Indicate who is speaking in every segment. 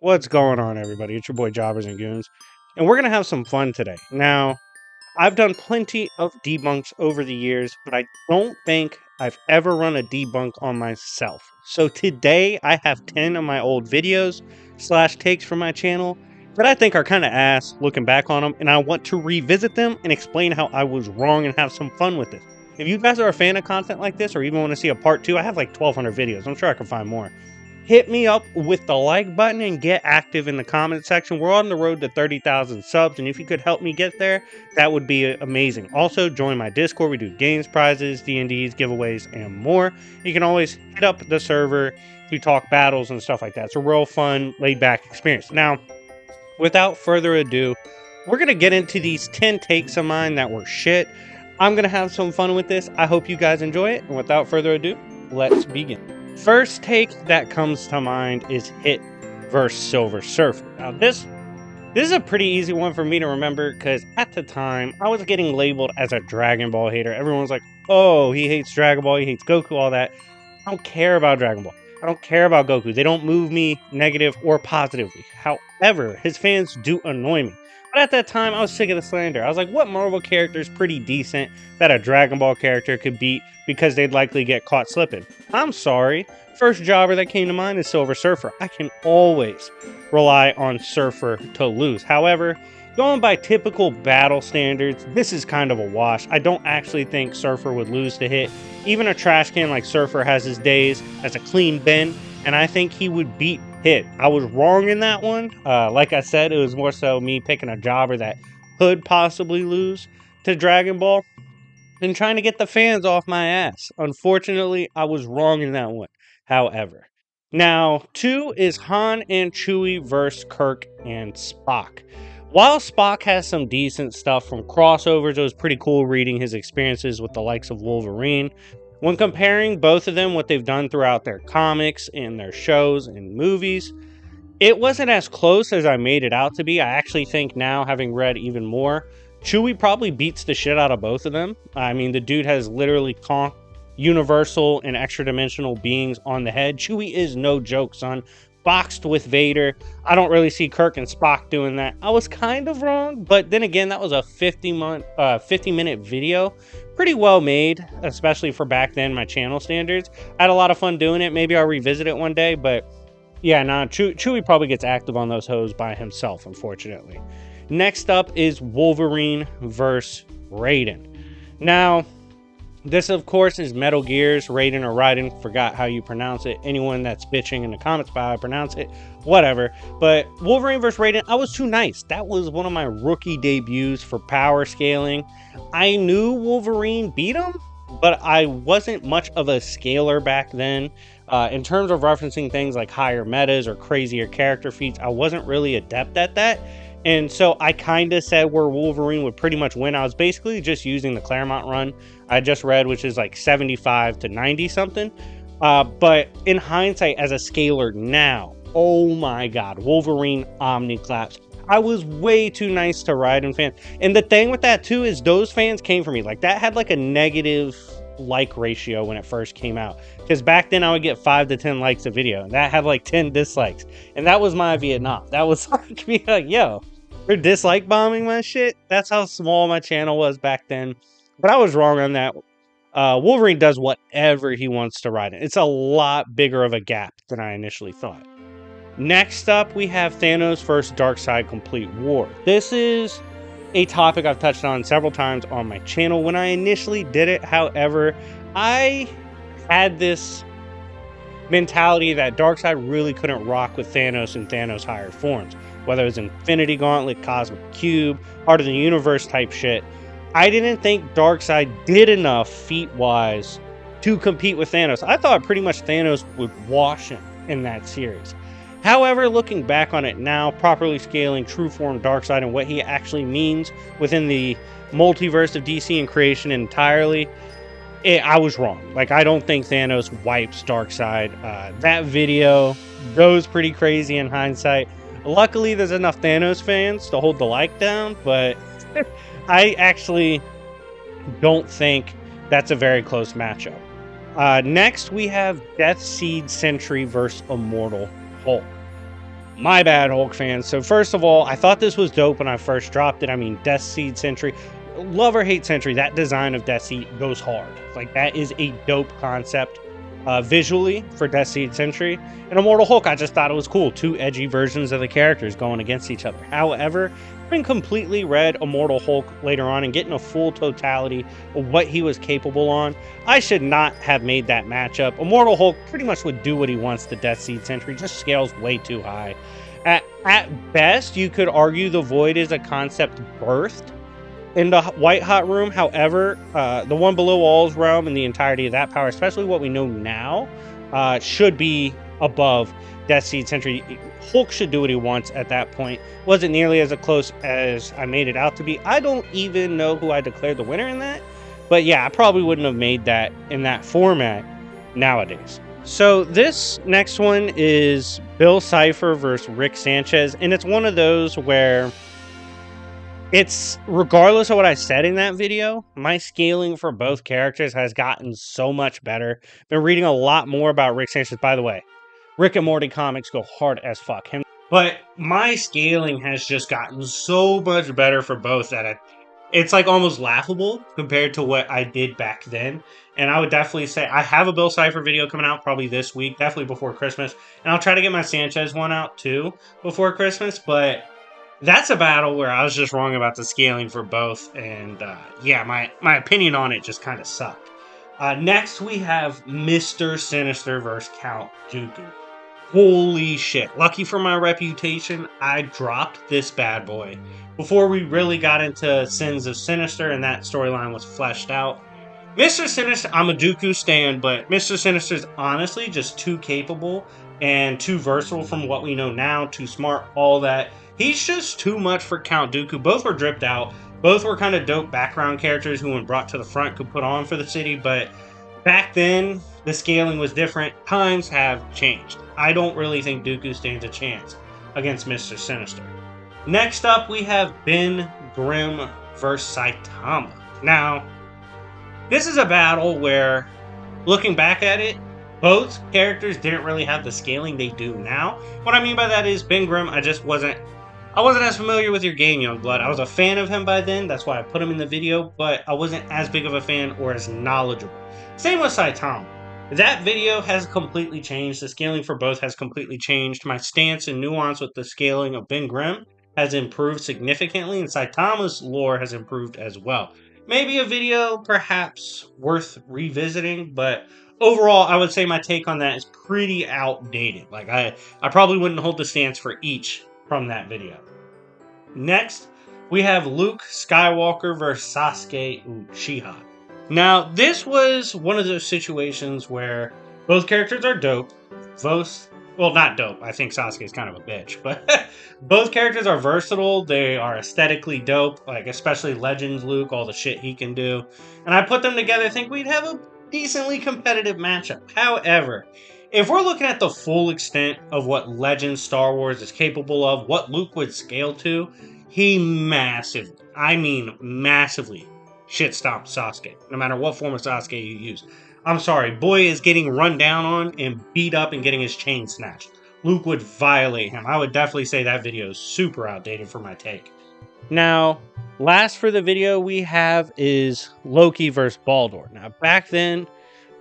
Speaker 1: What's going on, everybody? It's your boy Jobbers and Goons, and we're going to have some fun today. Now, I've done plenty of debunks over the years, but I don't think I've ever run a debunk on myself. So today, I have 10 of my old videos / takes from my channel that I think are kind of ass looking back on them, and I want to revisit them and explain how I was wrong and have some fun with it. If you guys are a fan of content like this, or even want to see a part 2, I have like 1,200 videos. I'm sure I can find more. Hit me up with the like button and get active in the comment section. We're on the road to 30,000 subs, and if you could help me get there, that would be amazing. Also, join my Discord. We do games, prizes, D&Ds, giveaways, and more. You can always hit up the server to talk battles and stuff like that. It's a real fun, laid-back experience. Now, without further ado, we're going to get into these 10 takes of mine that were shit. I'm going to have some fun with this. I hope you guys enjoy it. And without further ado, let's begin. First take that comes to mind is Hit versus Silver Surfer. Now this is a pretty easy one for me to remember because at the time I was getting labeled as a Dragon Ball hater. Everyone's like, oh, he hates Dragon Ball, he hates Goku, all that. I don't care about Dragon Ball. I don't care about Goku. They don't move me negative or positively. However, his fans do annoy me. But at that time, I was sick of the slander. I was like, what Marvel character is pretty decent that a Dragon Ball character could beat because they'd likely get caught slipping? I'm sorry. First jobber that came to mind is Silver Surfer. I can always rely on Surfer to lose. However, going by typical battle standards, this is kind of a wash. I don't actually think Surfer would lose to Hit. Even a trash can like Surfer has his days as a clean bin, and I think he would beat Hit. I was wrong in that one. Like I said, it was more so me picking a jobber that could possibly lose to Dragon Ball and trying to get the fans off my ass. Unfortunately, I was wrong in that one. However, now 2 is Han and Chewie versus Kirk and Spock. While Spock has some decent stuff from crossovers, it was pretty cool reading his experiences with the likes of Wolverine. When comparing both of them, what they've done throughout their comics and their shows and movies, it wasn't as close as I made it out to be. I actually think now, having read even more, Chewie probably beats the shit out of both of them. I mean, the dude has literally conked universal and extra-dimensional beings on the head. Chewie is no joke, son. Boxed with Vader. I don't really see Kirk and Spock doing that. I was kind of wrong, but then again, that was a 50-minute video. Pretty well made, especially for back then, my channel standards. I had a lot of fun doing it. Maybe I'll revisit it one day, but yeah, nah, Chewie probably gets active on those hoes by himself, unfortunately. Next up is Wolverine versus Raiden. Now, this, of course, is Metal Gear's Raiden or Raiden. Forgot how you pronounce it. Anyone that's bitching in the comments about how I pronounce it, whatever. But Wolverine vs. Raiden, I was too nice. That was one of my rookie debuts for power scaling. I knew Wolverine beat him, but I wasn't much of a scaler back then. In terms of referencing things like higher metas or crazier character feats, I wasn't really adept at that. And so I kind of said where Wolverine would pretty much win. I was basically just using the Claremont run I just read, which is like 75 to 90 something. But in hindsight, as a scaler now, oh my God, Wolverine Omniclaps. I was way too nice to Raiden fans. And the thing with that too is those fans came for me. Like that had like a negative like ratio when it first came out. Because back then I would get 5 to 10 likes a video. And that had like 10 dislikes. And that was my Vietnam. That was like me like, yo, they're dislike bombing my shit. That's how small my channel was back then. But I was wrong on that. Wolverine does whatever he wants to Raiden. It's a lot bigger of a gap than I initially thought. Next up, we have Thanos versus Darkseid Complete War. This is a topic I've touched on several times on my channel when I initially did it. However, I had this mentality that Darkseid really couldn't rock with Thanos and Thanos' higher forms. Whether it was Infinity Gauntlet, Cosmic Cube, Heart of the Universe type shit. I didn't think Darkseid did enough feat-wise to compete with Thanos. I thought pretty much Thanos would wash him in that series. However, looking back on it now, properly scaling true form Darkseid and what he actually means within the multiverse of DC and creation entirely, I was wrong. Like, I don't think Thanos wipes Darkseid. That video goes pretty crazy in hindsight. Luckily, there's enough Thanos fans to hold the like down, but I actually don't think that's a very close matchup. Next, we have Deathseed Sentry versus Immortal Hulk. My bad, Hulk fans. So first of all, I thought this was dope when I first dropped it. I mean, Deathseed Sentry, love or hate Sentry, that design of Deathseed goes hard. Like, that is a dope concept visually for Deathseed Sentry. And Immortal Hulk, I just thought it was cool. Two edgy versions of the characters going against each other. However, having completely read Immortal Hulk later on and getting a full totality of what he was capable on, I should not have made that matchup. Immortal Hulk pretty much would do what he wants to Deathseed Sentry, just scales way too high. At best, you could argue the Void is a concept birthed in the White Hot Room. However, the one below all's realm and the entirety of that power, especially what we know now, should be above Deathseed Sentry. Hulk should do what he wants at that point. Wasn't nearly as close as I made it out to be. I don't even know who I declared the winner in that. But yeah, I probably wouldn't have made that in that format nowadays. So this next one is Bill Cipher versus Rick Sanchez. And it's one of those where it's, regardless of what I said in that video, my scaling for both characters has gotten so much better. Been reading a lot more about Rick Sanchez. By the way, Rick and Morty comics go hard as fuck. But my scaling has just gotten so much better for both that it's like almost laughable compared to what I did back then. And I would definitely say I have a Bill Cipher video coming out probably this week, definitely before Christmas. And I'll try to get my Sanchez one out too before Christmas. But that's a battle where I was just wrong about the scaling for both. And yeah, my opinion on it just kind of sucked. Next, we have Mr. Sinister versus Count Dooku. Holy shit. Lucky for my reputation, I dropped this bad boy before we really got into Sins of Sinister and that storyline was fleshed out. Mr. Sinister, I'm a Dooku stan, but Mr. Sinister's honestly just too capable and too versatile from what we know now, too smart, all that. He's just too much for Count Dooku. Both were dripped out. Both were kind of dope background characters who, when brought to the front, could put on for the city, but back then, the scaling was different. Times have changed. I don't really think Dooku stands a chance against Mr. Sinister. Next up, we have Ben Grimm versus Saitama. Now, this is a battle where, looking back at it, both characters didn't really have the scaling they do now. What I mean by that is, Ben Grimm, I wasn't as familiar with your game, Youngblood. I was a fan of him by then, that's why I put him in the video, but I wasn't as big of a fan or as knowledgeable. Same with Saitama. That video has completely changed. The scaling for both has completely changed. My stance and nuance with the scaling of Ben Grimm has improved significantly, and Saitama's lore has improved as well. Maybe a video perhaps worth revisiting, but overall, I would say my take on that is pretty outdated. Like, I probably wouldn't hold the stance for each from that video. Next, we have Luke Skywalker versus Sasuke Uchiha. Now, this was one of those situations where both characters are dope. Well, not dope. I think Sasuke is kind of a bitch, but both characters are versatile. They are aesthetically dope, like especially Legends Luke, all the shit he can do. And I put them together, I think we'd have a decently competitive matchup. However, if we're looking at the full extent of what Legends Star Wars is capable of, what Luke would scale to, he massively shit stomped Sasuke, no matter what form of Sasuke you use. I'm sorry, boy is getting run down on and beat up and getting his chain snatched. Luke would violate him. I would definitely say that video is super outdated for my take. Now, last for the video we have is Loki versus Baldur. Now, back then,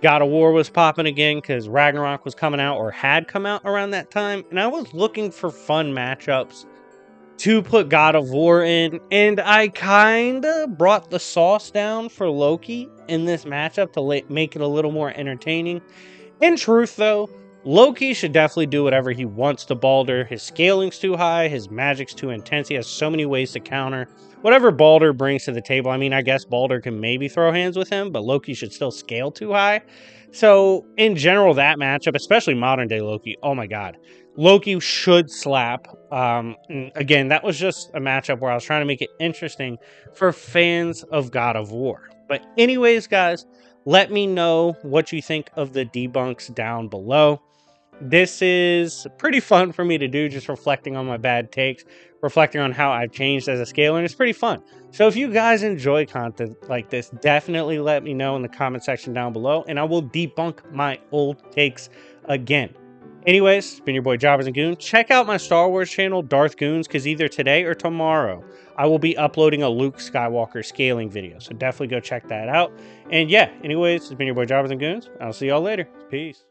Speaker 1: God of War was popping again because Ragnarok was coming out or had come out around that time, and I was looking for fun matchups to put God of War in, and I kinda brought the sauce down for Loki in this matchup to make it a little more entertaining. In truth, though, Loki should definitely do whatever he wants to Baldur. His scaling's too high, his magic's too intense, he has so many ways to counter whatever Baldur brings to the table. I mean, I guess Baldur can maybe throw hands with him, but Loki should still scale too high. So, in general, that matchup, especially modern-day Loki, oh my god. Loki should slap. Again, that was just a matchup where I was trying to make it interesting for fans of God of War. But anyways, guys, let me know what you think of the debunks down below. This is pretty fun for me to do, just reflecting on my bad takes, reflecting on how I've changed as a scaler, and it's pretty fun. So if you guys enjoy content like this, definitely let me know in the comment section down below, and I will debunk my old takes again. Anyways, it's been your boy Jobbers and Goons. Check out my Star Wars channel, Darth Goons, because either today or tomorrow, I will be uploading a Luke Skywalker scaling video. So definitely go check that out. And yeah, anyways, it's been your boy Jobbers and Goons. I'll see y'all later. Peace.